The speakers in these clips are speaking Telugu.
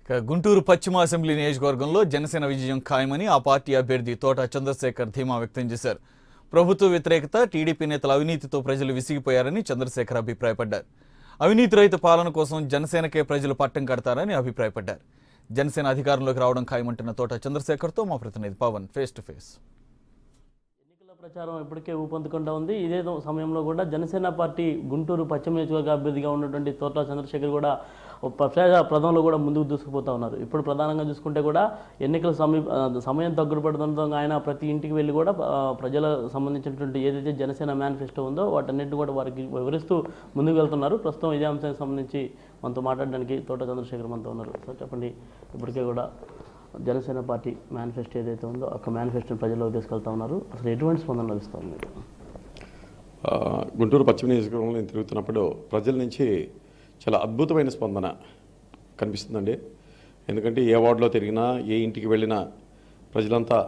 గుంటూరు పశ్చిమ అసెంబ్లీ నియోజకవర్గంలో జనసేన విజయం ఖాయమని ఆ పార్టీ అభ్యర్థి తోట చంద్రశేఖర్ ధీమా వ్యక్తం చేశారు. ప్రభుత్వ వ్యతిరేకత, టీడీపీ నేతల అవినీతితో ప్రజలు విసిగిపోయారని చంద్రశేఖర్ అభిప్రాయపడ్డారు. అవినీతి రహిత పాలన కోసం జనసేనకే ప్రజలు పట్టం కడతారని అభిప్రాయపడ్డారు. జనసేన అధికారంలోకి రావడం ఖాయమంటున్న తోట చంద్రశేఖర్తో మా ప్రతినిధి పవన్ ఫేస్ టు ఫేస్. ప్రచారం ఇప్పటికే ఊపందుకుంటా ఉంది. ఇదే సమయంలో కూడా జనసేన పార్టీ గుంటూరు పశ్చిమ నియోజకవర్గ అభ్యర్థిగా ఉన్నటువంటి తోట చంద్రశేఖర్ కూడా ప్రజాప్రదంలో కూడా ముందుకు దూసుకుపోతా ఉన్నారు. ఇప్పుడు ప్రధానంగా చూసుకుంటే కూడా ఎన్నికల సమయం దగ్గర పడుతుండడంతో ఆయన ప్రతి ఇంటికి వెళ్ళి కూడా ప్రజల సంబంధించినటువంటి ఏదైతే జనసేన మేనిఫెస్టో ఉందో వాటన్నిటిని కూడా వారికి వివరిస్తూ ముందుకు వెళ్తున్నారు. ప్రస్తుతం ఇదే అంశానికి సంబంధించి మనతో మాట్లాడడానికి తోట చంద్రశేఖర్ మనతో ఉన్నారు. సార్ చెప్పండి, ఇప్పటికే కూడా జనసేన పార్టీ మేనిఫెస్టో ఏదైతే ఉందో ఆ మేనిఫెస్టోని ప్రజల్లోకి తీసుకెళ్తా ఉన్నారు. అసలు ఎటువంటి స్పందన లభిస్తారు మీరు? గుంటూరు పశ్చిమ నియోజకవర్గంలో నేను తిరుగుతున్నప్పుడు ప్రజల నుంచి చాలా అద్భుతమైన స్పందన కనిపిస్తుందండి. ఎందుకంటే ఏ వార్డులో తిరిగినా, ఏ ఇంటికి వెళ్ళినా ప్రజలంతా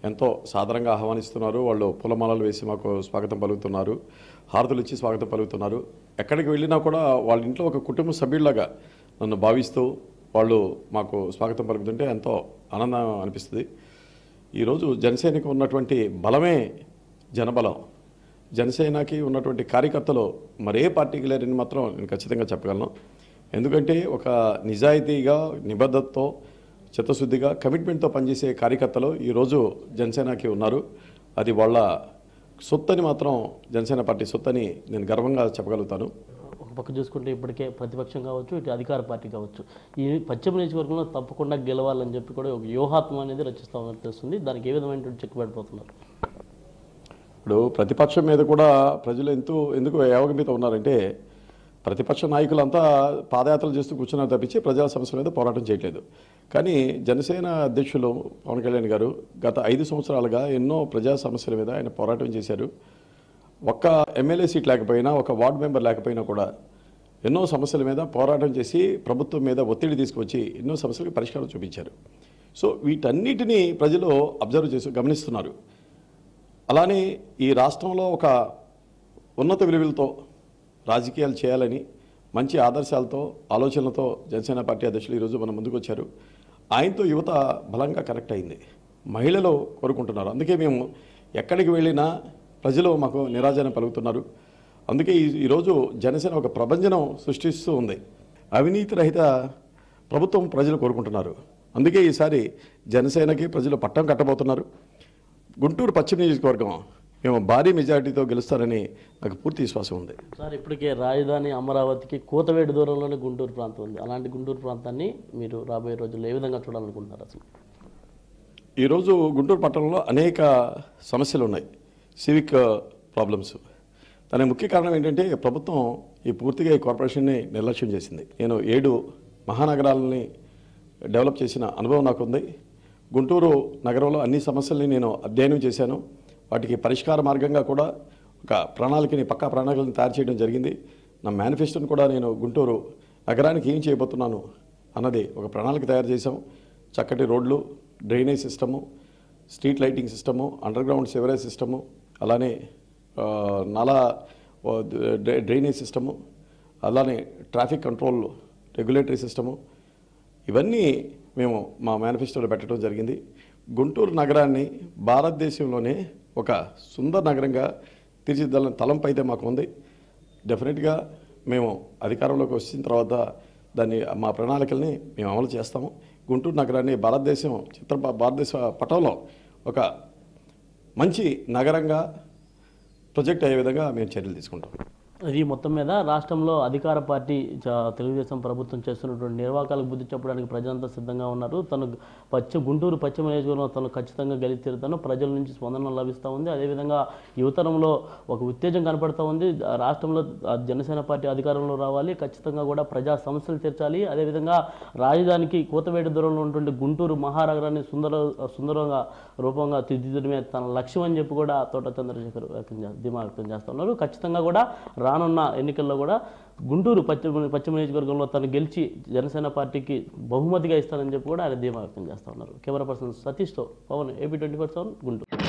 ఎంతో సాధారణంగా ఆహ్వానిస్తున్నారు. వాళ్ళు పూలమాలలు వేసి మాకు స్వాగతం పలుకుతున్నారు, హారతులు ఇచ్చి స్వాగతం పలుకుతున్నారు. ఎక్కడికి వెళ్ళినా కూడా వాళ్ళ ఇంట్లో ఒక కుటుంబ సభ్యుల్లాగా నన్ను భావిస్తూ వాళ్ళు మాకు స్వాగతం పలుకుతుంటే ఎంతో ఆనందం అనిపిస్తుంది. ఈరోజు జనసేనకి ఉన్నటువంటి బలమే జనబలం. జనసేనకి ఉన్నటువంటి కార్యకర్తలు మరే పార్టీకి లేరని మాత్రం నేను ఖచ్చితంగా చెప్పగలను. ఎందుకంటే ఒక నిజాయితీగా, నిబద్ధతతో, చిత్తశుద్ధిగా, కమిట్మెంట్తో పనిచేసే కార్యకర్తలు ఈరోజు జనసేనకి ఉన్నారు. అది వాళ్ళ సొత్తని మాత్రం, జనసేన పార్టీ సొత్తని నేను గర్వంగా చెప్పగలుగుతాను. ఒక పక్క చూసుకుంటే ఇప్పటికే ప్రతిపక్షం కావచ్చు, ఇటు అధికార పార్టీ కావచ్చు, ఈ పశ్చిమ నియోజకవర్గంలో తప్పకుండా గెలవాలని చెప్పి కూడా ఒక వ్యూహాత్మం అనేది రచిస్తామని తెలుస్తుంది. దానికి ఏ విధమైనటువంటి చెక్కుబడిపోతున్నారు? ఇప్పుడు ప్రతిపక్షం మీద కూడా ప్రజలు ఎందుకు ఏవగమిత ఉన్నారంటే, ప్రతిపక్ష నాయకులంతా పాదయాత్రలు చేస్తూ కూర్చున్నారు తప్పించి ప్రజా సమస్యల మీద పోరాటం చేయట్లేదు. కానీ జనసేన అధ్యక్షులు పవన్ కళ్యాణ్ గారు గత 5 సంవత్సరాలుగా ఎన్నో ప్రజా సమస్యల మీద ఆయన పోరాటం చేశారు. ఒక్క ఎమ్మెల్యే సీట్ లేకపోయినా, ఒక వార్డు మెంబర్ లేకపోయినా కూడా ఎన్నో సమస్యల మీద పోరాటం చేసి ప్రభుత్వం మీద ఒత్తిడి తీసుకొచ్చి ఎన్నో సమస్యలకు పరిష్కారం చూపించారు. సో వీటన్నిటినీ ప్రజలు అబ్జర్వ్ చేసి గమనిస్తున్నారు. అలానే ఈ రాష్ట్రంలో ఒక ఉన్నత విలువలతో రాజకీయాలు చేయాలని మంచి ఆదర్శాలతో, ఆలోచనలతో జనసేన పార్టీ అధ్యక్షులు ఈరోజు మన ముందుకు వచ్చారు. ఆయనతో యువత బలంగా కనెక్ట్ అయింది, మహిళలు కోరుకుంటున్నారు. అందుకే మేము ఎక్కడికి వెళ్ళినా ప్రజలు మాకు నిరాజన పలుకుతున్నారు. అందుకే ఈరోజు జనసేన ఒక ప్రభంజనం సృష్టిస్తూ ఉంది. అవినీతి రహిత ప్రభుత్వం ప్రజలు కోరుకుంటున్నారు. అందుకే ఈసారి జనసేనకి ప్రజలు పట్టం కట్టబోతున్నారు. గుంటూరు పశ్చిమ నియోజకవర్గం మేము భారీ మెజారిటీతో గెలుస్తారని నాకు పూర్తి విశ్వాసం ఉంది. సార్, ఇప్పటికే రాజధాని అమరావతికి కూతవేటు దూరంలోనే గుంటూరు ప్రాంతం ఉంది. అలాంటి గుంటూరు ప్రాంతాన్ని మీరు రాబోయే రోజుల్లో ఏ విధంగా చూడాలనుకుంటున్నారు? అసలు ఈరోజు గుంటూరు పట్టణంలో అనేక సమస్యలు ఉన్నాయి, సివిక్ ప్రాబ్లమ్స్. దానికి ముఖ్య కారణం ఏంటంటే ప్రభుత్వం పూర్తిగా ఈ కార్పొరేషన్ని నిర్లక్ష్యం చేసింది. నేను 7 మహానగరాలని డెవలప్ చేసిన అనుభవం నాకుంది. గుంటూరు నగరంలో అన్ని సమస్యల్ని నేను అధ్యయనం చేశాను. వాటికి పరిష్కార మార్గంగా కూడా ఒక పక్కా ప్రణాళికలను తయారు చేయడం జరిగింది. నా మేనిఫెస్టోని కూడా నేను గుంటూరు నగరానికి ఏం చేయబోతున్నాను అన్నది ఒక ప్రణాళిక తయారు చేశాం. చక్కటి రోడ్లు, drainage system, street lighting system, underground sewerage system, అలానే నాలా డ్రైనేజ్ సిస్టము, అలానే ట్రాఫిక్ కంట్రోల్ రెగ్యులేటరీ సిస్టము, ఇవన్నీ మేము మా మేనిఫెస్టోలో పెట్టడం జరిగింది. గుంటూరు నగరాన్ని భారతదేశంలోనే ఒక సుందర నగరంగా తీర్చిదిద్దాలని తలంపు అయితే మాకు ఉంది. డెఫినెట్గా మేము అధికారంలోకి వచ్చిన తర్వాత మా ప్రణాళికల్ని మేము అమలు చేస్తాము. గుంటూరు నగరాన్ని భారతదేశ పటంలో ఒక మంచి నగరంగా ప్రొజెక్ట్ అయ్యే విధంగా మేము చర్యలు తీసుకుంటాం. ఇది మొత్తం మీద రాష్ట్రంలో అధికార పార్టీ తెలుగుదేశం ప్రభుత్వం చేస్తున్నటువంటి నిర్వాకాలకు బుద్ధి చెప్పడానికి ప్రజలంతా సిద్ధంగా ఉన్నారు. గుంటూరు పశ్చిమ నియోజకవర్గంలో తను ఖచ్చితంగా గెలిచి తీరుతాను. ప్రజల నుంచి స్పందన లభిస్తూ ఉంది. అదేవిధంగా యువతరంలో ఒక ఉత్తేజం కనపడుతూ ఉంది. రాష్ట్రంలో జనసేన పార్టీ అధికారంలో రావాలి, ఖచ్చితంగా కూడా ప్రజా సమస్యలు తీర్చాలి. అదేవిధంగా రాజధానికి కూతవేటు దూరంలో ఉన్నటువంటి గుంటూరు మహానగరాన్ని సుందరంగా రూపంగా తీర్చిదిద్దడమే తన లక్ష్యం అని చెప్పి కూడా తోట చంద్రశేఖర్ ధీమా వ్యక్తం చేస్తూ ఉన్నారు. ఖచ్చితంగా కూడా రానున్న ఎన్నికల్లో కూడా గుంటూరు పశ్చిమ నియోజకవర్గంలో తను గెలిచి జనసేన పార్టీకి బహుమతిగా ఇస్తానని చెప్పి కూడా ఆయన ధీమా వ్యక్తం చేస్తూ ఉన్నారు. కెమెరా పర్సన్ సతీష్తో పవన్, AP 24/7 గుంటూరు.